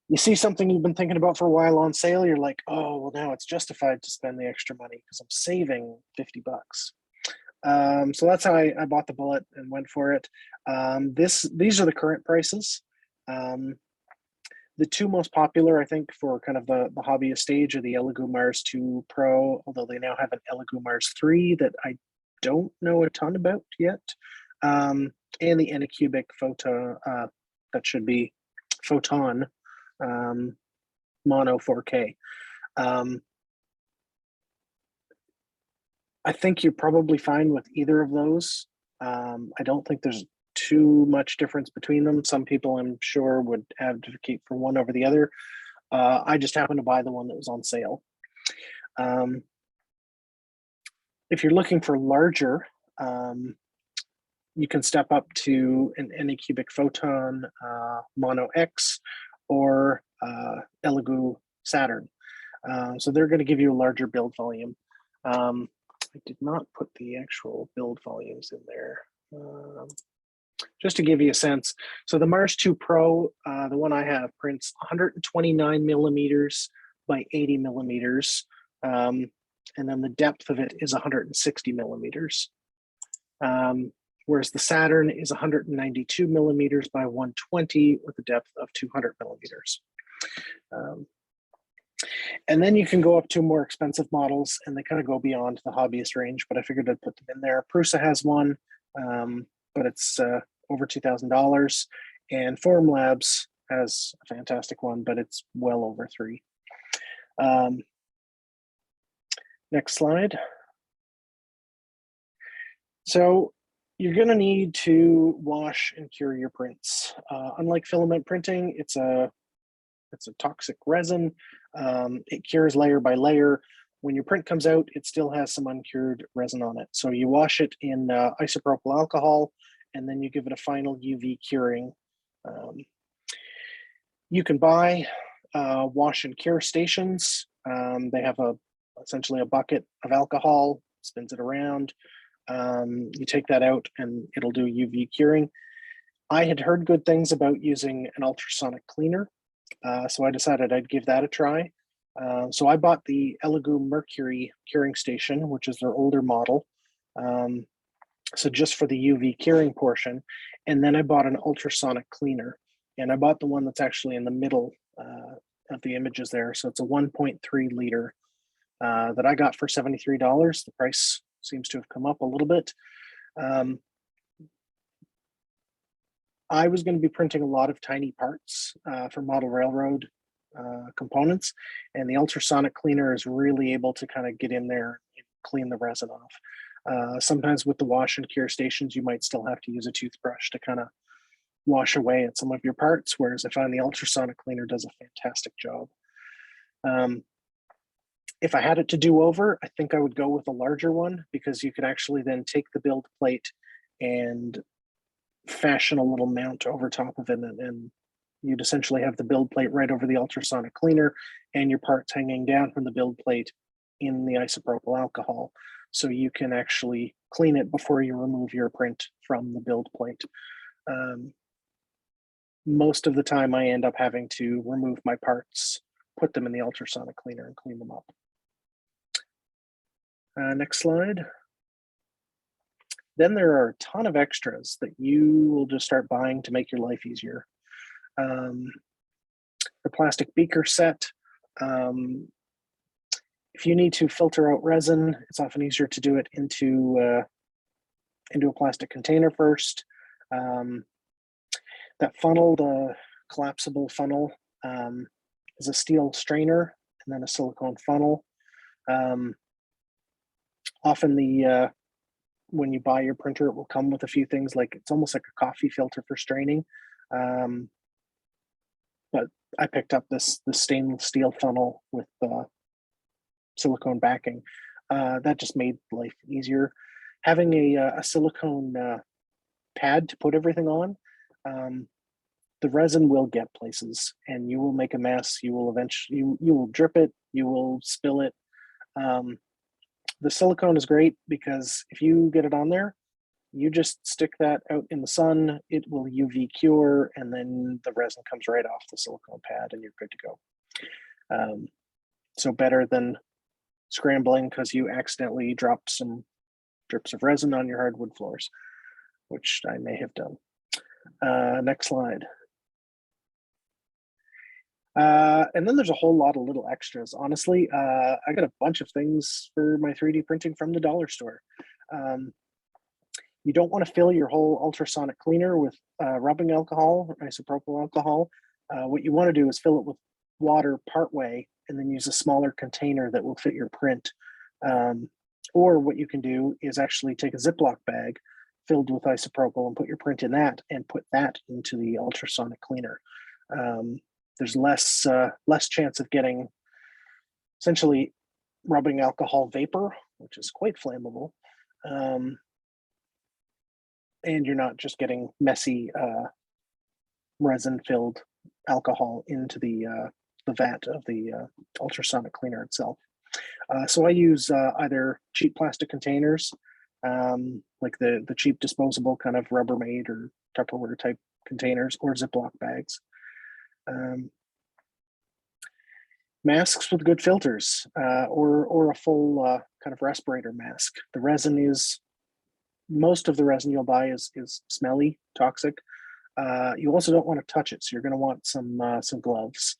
you see something you've been thinking about for a while on sale, you're like, oh, well, now it's justified to spend the extra money because I'm saving $50. So that's how I bought the bullet and went for it. These are the current prices. The two most popular, I think, for kind of the hobbyist stage are the Elegu Mars 2 Pro, although they now have an Elegu Mars 3 that I don't know a ton about yet. And the Anycubic Photon, that should be Photon Mono 4K. I think you're probably fine with either of those. I don't think there's too much difference between them. Some people, I'm sure, would advocate for one over the other. I just happened to buy the one that was on sale. If you're looking for larger, you can step up to an Anycubic Photon Mono X or Elegu Saturn. So they're going to give you a larger build volume. I did not put the actual build volumes in there. Just to give you a sense. So the Mars 2 Pro, the one I have, prints 129 millimeters by 80 millimeters. And then the depth of it is 160 millimeters. Whereas the Saturn is 192 millimeters by 120 with a depth of 200 millimeters. And then you can go up to more expensive models and they kind of go beyond the hobbyist range, but I figured I'd put them in there. Prusa has one, but it's over $2,000. And Formlabs has a fantastic one, but it's well over 3. Next slide. So you're going to need to wash and cure your prints. Unlike filament printing, it's a toxic resin. It cures layer by layer. When your print comes out, it still has some uncured resin on it. So you wash it in isopropyl alcohol, and then you give it a final UV curing. You can buy wash and cure stations. They have essentially a bucket of alcohol, spins it around. You take that out and it'll do UV curing. I had heard good things about using an ultrasonic cleaner, so I decided I'd give that a try. So I bought the Elegu Mercury curing station, which is their older model. So just for the UV curing portion, and then I bought an ultrasonic cleaner, and I bought the one that's actually in the middle of the images there. So it's a 1.3 liter that I got for $73. The price seems to have come up a little bit. I was going to be printing a lot of tiny parts for model railroad components, and the ultrasonic cleaner is really able to kind of get in there and clean the resin off. Sometimes with the wash and cure stations, you might still have to use a toothbrush to kind of wash away at some of your parts, whereas I find the ultrasonic cleaner does a fantastic job. If I had it to do over, I think I would go with a larger one, because you could actually then take the build plate and fashion a little mount over top of it, and you'd essentially have the build plate right over the ultrasonic cleaner and your parts hanging down from the build plate in the isopropyl alcohol. So you can actually clean it before you remove your print from the build plate. Most of the time I end up having to remove my parts, put them in the ultrasonic cleaner and clean them up. Next slide. Then there are a ton of extras that you will just start buying to make your life easier. The plastic beaker set. If you need to filter out resin, it's often easier to do it into a plastic container first. That funnel, the collapsible funnel, is a steel strainer and then a silicone funnel. Often when you buy your printer, it will come with a few things, like it's almost like a coffee filter for straining. But I picked up this stainless steel funnel with silicone backing. That just made life easier. Having a silicone pad to put everything on, the resin will get places and you will make a mess. You will eventually, you will drip it, you will spill it. The silicone is great because if you get it on there, you just stick that out in the sun, it will UV cure, and then the resin comes right off the silicone pad and you're good to go. So better than scrambling because you accidentally dropped some drips of resin on your hardwood floors, which I may have done. Next slide. And then there's a whole lot of little extras. Honestly, I got a bunch of things for my 3D printing from the dollar store. You don't want to fill your whole ultrasonic cleaner with rubbing alcohol or isopropyl alcohol. What you want to do is fill it with water partway and then use a smaller container that will fit your print. Or what you can do is actually take a Ziploc bag filled with isopropyl and put your print in that and put that into the ultrasonic cleaner. There's less chance of getting essentially rubbing alcohol vapor, which is quite flammable. And you're not just getting messy resin-filled alcohol into the vat of the ultrasonic cleaner itself. So I use either cheap plastic containers, like the cheap disposable kind of Rubbermaid or Tupperware type containers, or Ziploc bags. Masks with good filters, or a full kind of respirator mask. The resin is, most of the resin you'll buy is smelly, toxic. You also don't want to touch it, so you're going to want some gloves,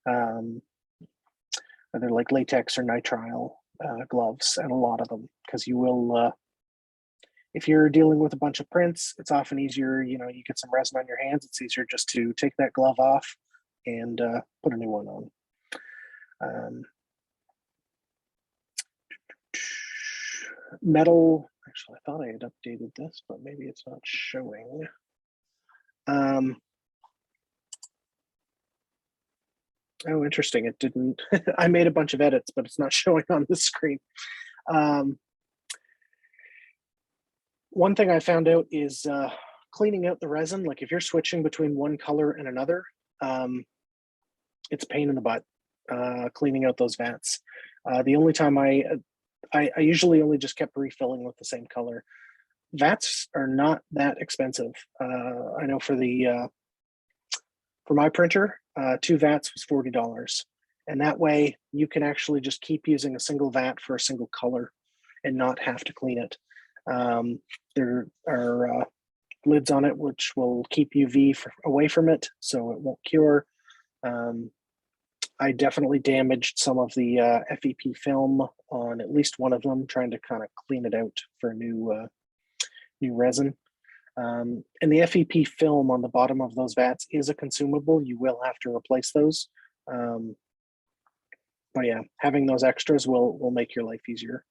either like latex or nitrile gloves, and a lot of them, because you will If you're dealing with a bunch of prints, it's often easier, you know, you get some resin on your hands, it's easier just to take that glove off and put a new one on. Metal, actually, I thought I had updated this, but maybe it's not showing. Oh, interesting. It didn't. I made a bunch of edits, but it's not showing on the screen. One thing I found out is cleaning out the resin. Like if you're switching between one color and another, it's a pain in the butt cleaning out those vats. The only time I usually only just kept refilling with the same color. Vats are not that expensive. I know for my printer, 2 vats was $40. And that way you can actually just keep using a single vat for a single color and not have to clean it. There are lids on it which will keep UV away from it, so it won't cure. I definitely damaged some of the FEP film on at least one of them, trying to kind of clean it out for new resin. And the FEP film on the bottom of those vats is a consumable. You will have to replace those. But yeah, having those extras will make your life easier.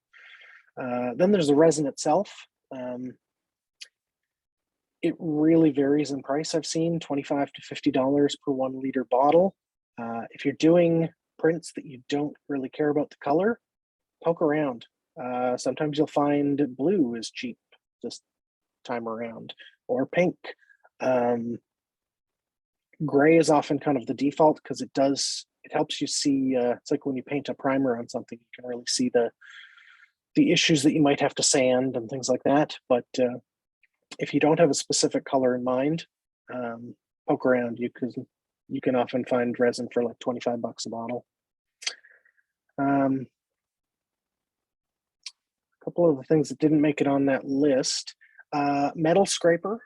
Then there's the resin itself. It really varies in price. I've seen $25 to $50 per 1 liter bottle. If you're doing prints that you don't really care about the color, poke around. Sometimes you'll find blue is cheap this time around, or pink. Gray is often kind of the default because it helps you see, it's like when you paint a primer on something, you can really see the issues that you might have to sand and things like that. But if you don't have a specific color in mind, poke around. You can often find resin for like $25 a bottle. A couple of the things that didn't make it on that list. Metal scraper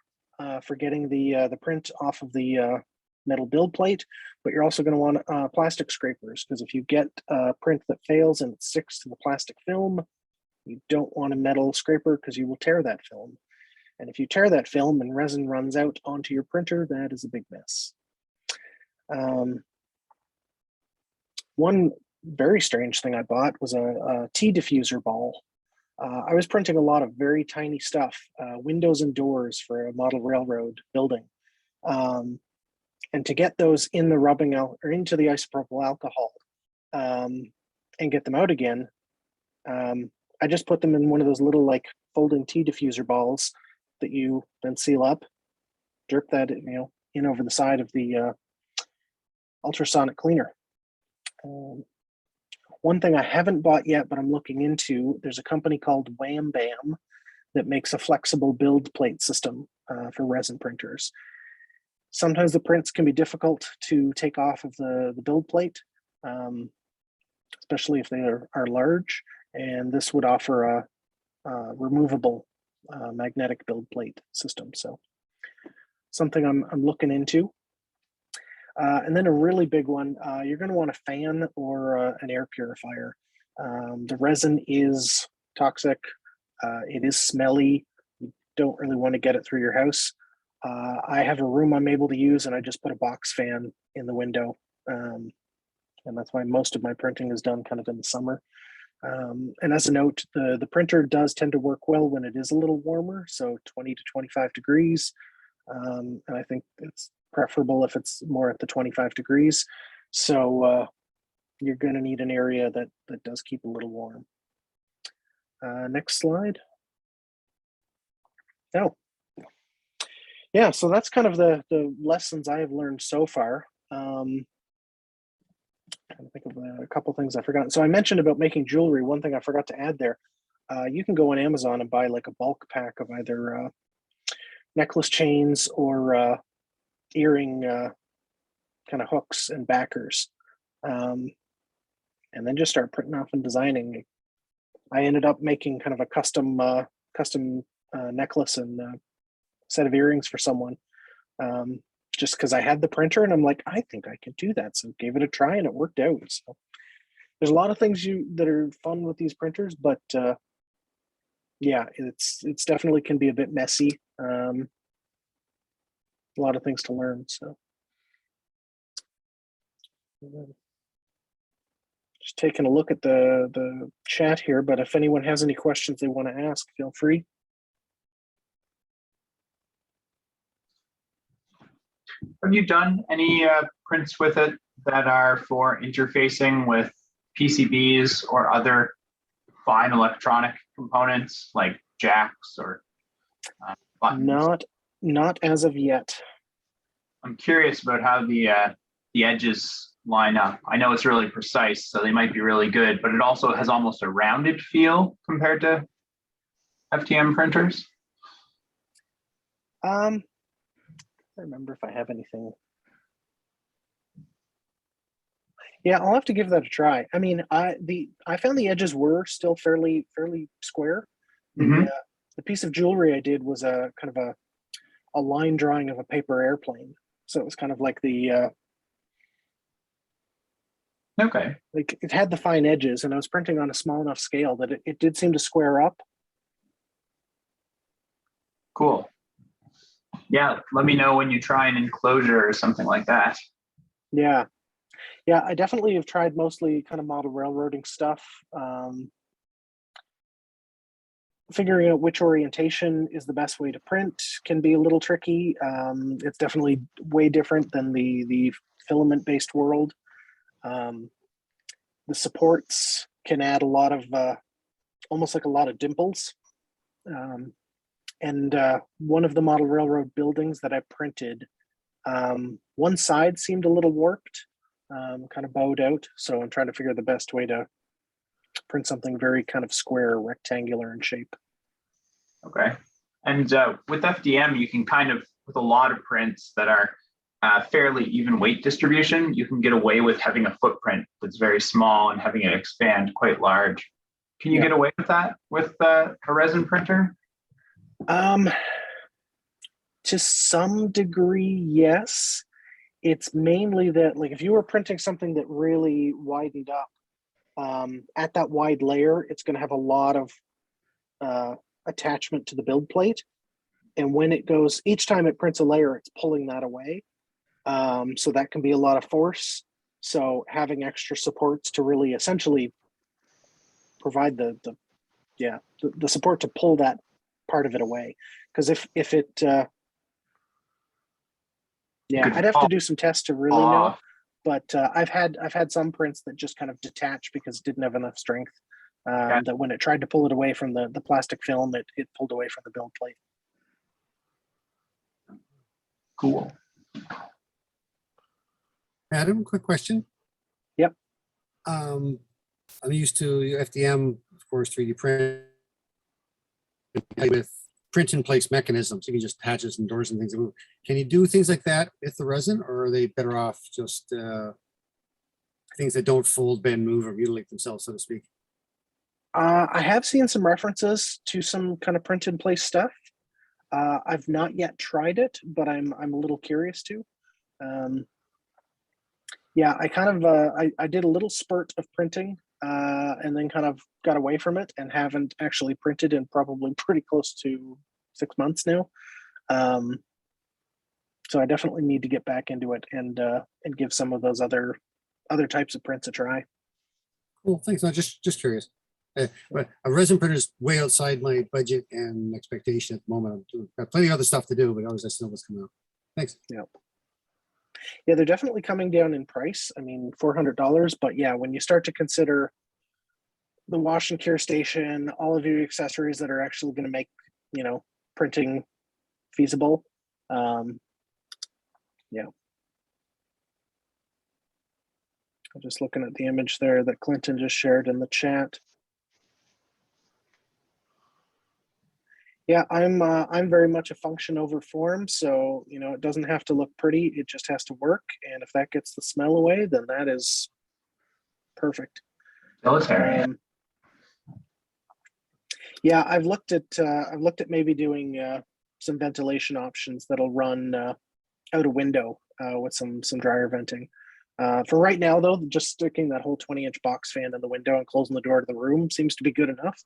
for getting the print off of the metal build plate, but you're also going to want plastic scrapers, because if you get a print that fails and it sticks to the plastic film, you don't want a metal scraper because you will tear that film. And if you tear that film and resin runs out onto your printer, that is a big mess. One very strange thing I bought was a tea diffuser ball. I was printing a lot of very tiny stuff, windows and doors for a model railroad building. And to get those in the rubbing out or into the isopropyl alcohol and get them out again, I just put them in one of those little like folding tea diffuser balls that you then seal up, drip that in over the side of the ultrasonic cleaner. One thing I haven't bought yet, but I'm looking into, there's a company called Wham Bam that makes a flexible build plate system for resin printers. Sometimes the prints can be difficult to take off of the build plate, especially if they are large, and this would offer a removable magnetic build plate system. So something I'm looking into. And then a really big one, you're going to want a fan or an air purifier. The resin is toxic. It is smelly. You don't really want to get it through your house. I have a room I'm able to use, and I just put a box fan in the window. And that's why most of my printing is done kind of in the summer. And as a note, the printer does tend to work well when it is a little warmer, so 20 to 25 degrees. And I think it's preferable if it's more at the 25 degrees. So you're going to need an area that does keep a little warm. Next slide. Oh, yeah, so that's kind of the lessons I have learned so far. I'm trying to think of a couple things I've forgotten. So I mentioned about making jewelry. One thing I forgot to add there, you can go on Amazon and buy like a bulk pack of either necklace chains or earring kind of hooks and backers, and then just start printing off and designing. I ended up making kind of a custom necklace and set of earrings for someone, just because I had the printer and I'm like, I think I can do that. So gave it a try and it worked out. So there's a lot of things that are fun with these printers, but yeah, it's definitely can be a bit messy. A lot of things to learn. So just taking a look at the chat here, but if anyone has any questions they want to ask, feel free. Have you done any prints with it that are for interfacing with PCBs or other fine electronic components like jacks or buttons? Not as of yet. I'm curious about how the edges line up. I know it's really precise, so they might be really good, but it also has almost a rounded feel compared to FDM printers. I remember if I have anything. Yeah, I'll have to give that a try. I mean, I found the edges were still fairly square. The piece of jewelry I did was a kind of a line drawing of a paper airplane. So it was kind of like the Okay. like it had the fine edges, and I was printing on a small enough scale that it did seem to square up. Cool. Yeah, let me know when you try an enclosure or something like that. Yeah. Yeah, I definitely have tried mostly kind of model railroading stuff. Figuring out which orientation is the best way to print can be a little tricky. It's definitely way different than the filament-based world. The supports can add a lot of, almost like a lot of dimples. And one of the model railroad buildings that I printed, one side seemed a little warped, kind of bowed out. So I'm trying to figure the best way to print something very kind of square, rectangular in shape. Okay. And with FDM, you can kind of, with a lot of prints that are fairly even weight distribution, you can get away with having a footprint that's very small and having it expand quite large. Can you get away with that with a resin printer? To some degree, yes. It's mainly that, like, if you were printing something that really widened up, at that wide layer, it's going to have a lot of attachment to the build plate. And when it goes, each time it prints a layer, it's pulling that away. So that can be a lot of force. So having extra supports to really essentially provide the support to pull that part of it away. Because if it, I'd have to do some tests to really know. But I've had some prints that just kind of detach because it didn't have enough strength. That when it tried to pull it away from the plastic film, it pulled away from the build plate. Cool. Adam, quick question. Yep. I'm used to FDM, of course, 3D print with print in place mechanisms. You can just patches and doors and things. Can you do things like that with the resin, or are they better off just things that don't fold, bend, move, or mutilate themselves, so to speak? I have seen some references to some kind of print in place stuff. I've not yet tried it, but I'm a little curious to. I kind of I did a little spurt of printing and then kind of got away from it and haven't actually printed in probably pretty close to 6 months now. So I definitely need to get back into it and give some of those other types of prints a try. Cool, thanks. No, just curious. But a resin printer is way outside my budget and expectation at the moment. I've got plenty of other stuff to do, but always I still know what's coming out. Thanks. Yeah, they're definitely coming down in price. I mean, $400, but yeah, when you start to consider the wash and cure station, all of your accessories that are actually going to make, printing feasible. I'm just looking at the image there that Clinton just shared in the chat. Yeah, I'm very much a function over form, so it doesn't have to look pretty, it just has to work, and if that gets the smell away, then that is perfect. Yeah, I've looked at maybe doing some ventilation options that'll run out a window with some dryer venting. For right now, though, just sticking that whole 20-inch box fan in the window and closing the door to the room seems to be good enough.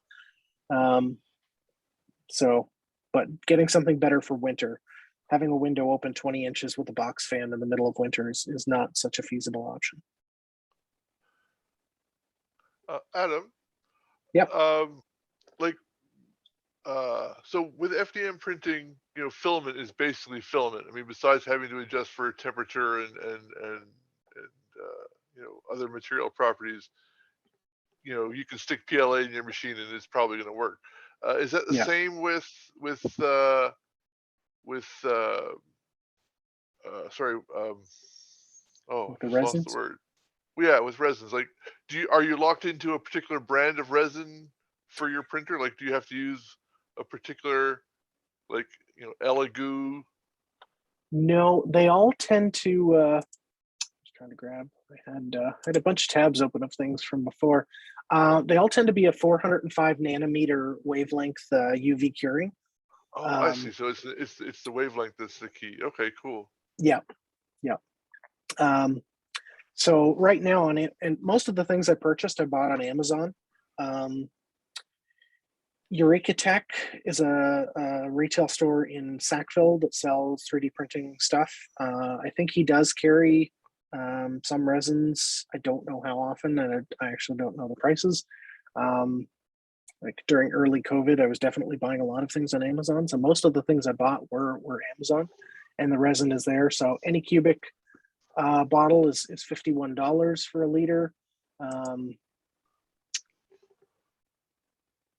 So, but getting something better for winter, having a window open 20 inches with a box fan in the middle of winter is not such a feasible option. Adam. Yep. Like, so with FDM printing, you know, filament is basically filament. I mean, besides having to adjust for temperature and you know, other material properties, you know, you can stick PLA in your machine and it's probably going to work. Is that the Yeah. same with sorry, oh, With the just lost resins? the word. Well, yeah, with resins. Like, are you locked into a particular brand of resin for your printer? Like, do you have to use a particular, like, you know, Elegu? No, they all tend to. Just trying to grab. I had a bunch of tabs open of things from before. They all tend to be a 405 nanometer wavelength UV curing. Oh, I see. So it's the wavelength that's the key. Okay, cool. Yeah, yeah. So right now on it, and most of the things I purchased, I bought on Amazon. Eureka Tech is a retail store in Sackville that sells 3D printing stuff. I think he does carry some resins. I don't know how often, and I actually don't know the prices. Like during early COVID, I was definitely buying a lot of things on Amazon. So most of the things I bought were Amazon, and the resin is there. So any cubic bottle is $51 for a liter.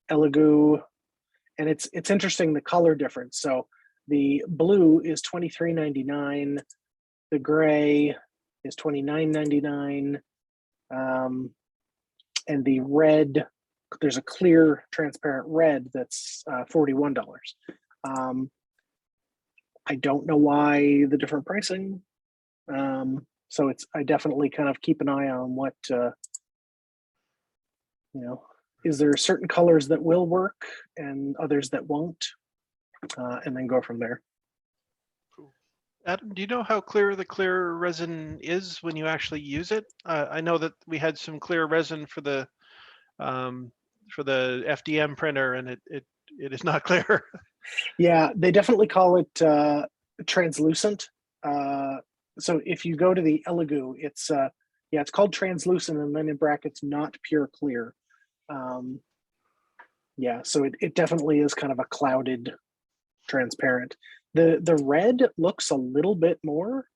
Elegu, and it's interesting the color difference. So the blue is $23.99, the gray is $29.99, and the red, there's a clear transparent red that's $41. I don't know why the different pricing. So I definitely kind of keep an eye on what you know. Is there certain colors that will work and others that won't, and then go from there. Adam, do you know how clear the clear resin is when you actually use it? I know that we had some clear resin for the FDM printer, and it is not clear. Yeah, they definitely call it translucent. So if you go to the Elegu, it's called translucent, and then in brackets, not pure clear. Yeah, so it definitely is kind of a clouded transparent. The red looks a little bit more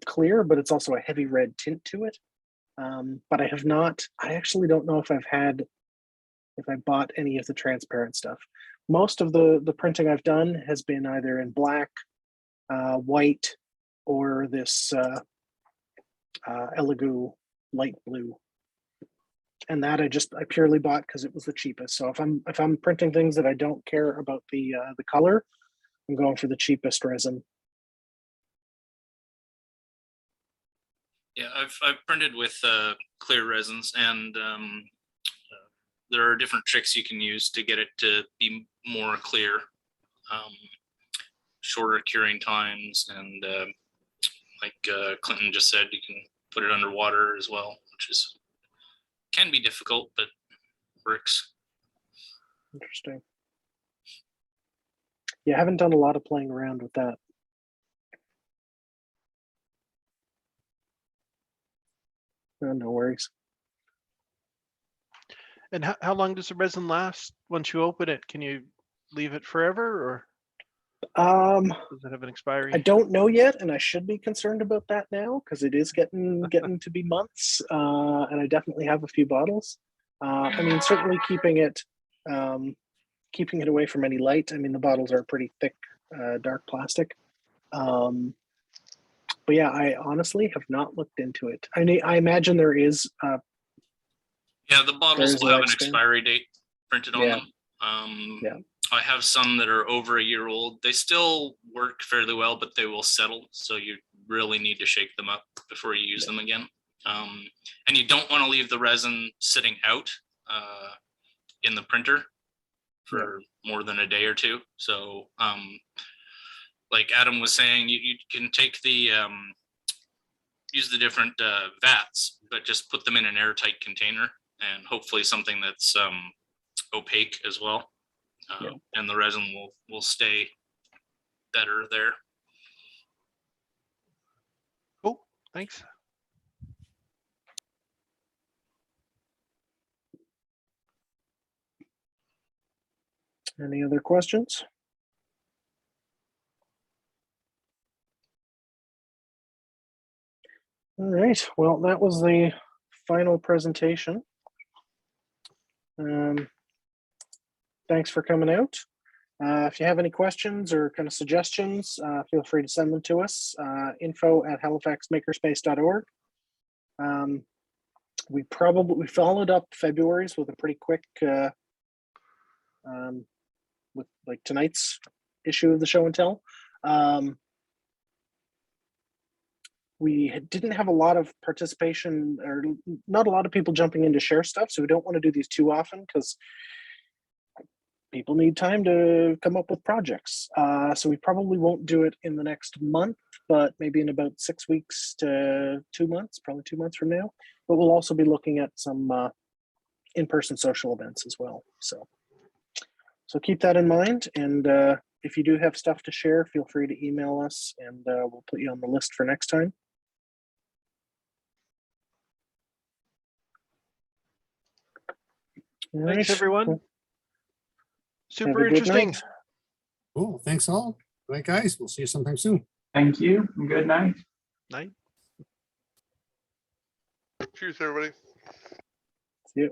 clear, but it's also a heavy red tint to it. But I actually don't know if I bought any of the transparent stuff. Most of the printing I've done has been either in black, white, or this Elegu light blue. And that I purely bought because it was the cheapest. So if I'm printing things that I don't care about the color, I'm going for the cheapest resin. Yeah, I've printed with clear resins, and there are different tricks you can use to get it to be more clear, shorter curing times, and like Clinton just said, you can put it underwater as well, which can be difficult, but works. Interesting. Yeah, I haven't done a lot of playing around with that. No worries. And how long does the resin last once you open it? Can you leave it forever, or does it have an expiry? I don't know yet, and I should be concerned about that now because it is getting to be months, and I definitely have a few bottles. I mean, certainly keeping it away from any light. I mean, the bottles are pretty thick, dark plastic. But yeah, I honestly have not looked into it. I imagine there is. Yeah, the bottles will have an expiry date printed on them. Yeah. I have some that are over a year old. They still work fairly well, but they will settle. So you really need to shake them up before you use them again. And you don't want to leave the resin sitting out in the printer for more than a day or two. So like Adam was saying, you can take the use the different vats, but just put them in an airtight container, and hopefully something that's opaque as well, Yeah. And the resin will stay better there. Cool, thanks. Any other questions? All right, well, that was the final presentation. Thanks for coming out. If you have any questions or kind of suggestions, feel free to send them to us, info@halifaxmakerspace.org. We followed up February's with a pretty quick, with like tonight's issue of the show and tell. We didn't have a lot of participation, or not a lot of people jumping in to share stuff, so we don't want to do these too often because people need time to come up with projects. So we probably won't do it in the next month, but maybe in about 6 weeks to 2 months, probably 2 months from now. But we'll also be looking at some in-person social events as well. So keep that in mind. And if you do have stuff to share, feel free to email us, and we'll put you on the list for next time. All Thanks, right, everyone. cool. Super Have a good interesting. night. Cool. Thanks all. All right, guys. We'll see you sometime soon. Thank you. Good night. Night. Cheers, everybody. See you.